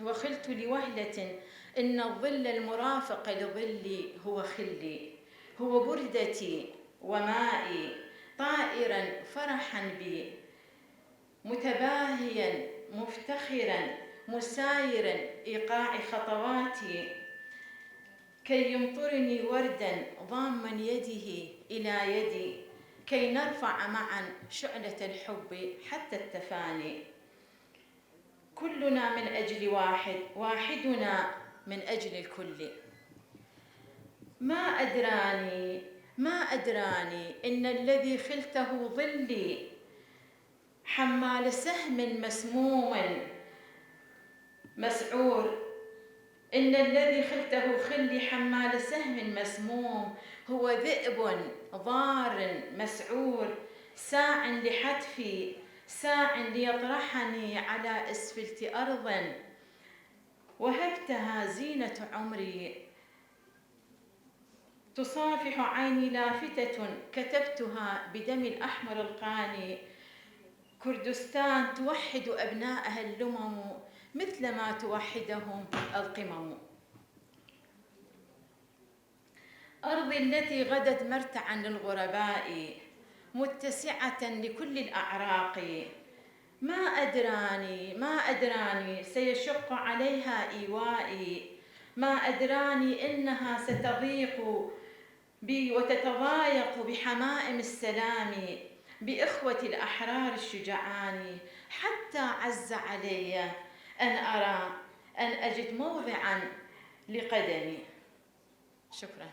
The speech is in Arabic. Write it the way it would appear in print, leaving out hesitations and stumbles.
وخلت لوهلة إن الظل المرافق لظلي هو خلي، هو بردتي ومائي طائرا فرحا بي، متباهيا مفتخرا مسايرا إيقاع خطواتي، كي يمطرني وردا ضاما يده إلى يدي، كي نرفع معا شعلة الحب حتى التفاني. كلنا من أجل واحد، واحدنا من أجل الكل. ما أدراني إن الذي خلته ظلي، حمال سهم مسموم مسعور. إن الذي خلته خلي حمال سهم مسموم، هو ذئب ضار مسعور، ساع لحتفي، ساع ليطرحني على أسفلت أرض وهبتها زينة عمري. تصافح عيني لافتة كتبتها بدم الأحمر القاني. كردستان توحد أبنائها اللمم مثلما توحدهم القمم. أرضي التي غدت مرتعا للغرباء، متسعة لكل الأعراق. ما أدراني سيشق عليها إيوائي، ما أدراني إنها ستضيق بي وتتضايق بحمائم السلام، بإخوة الأحرار الشجعان. حتى عز علي أن أرى أن أجد موضعا لقدمي. شكرا.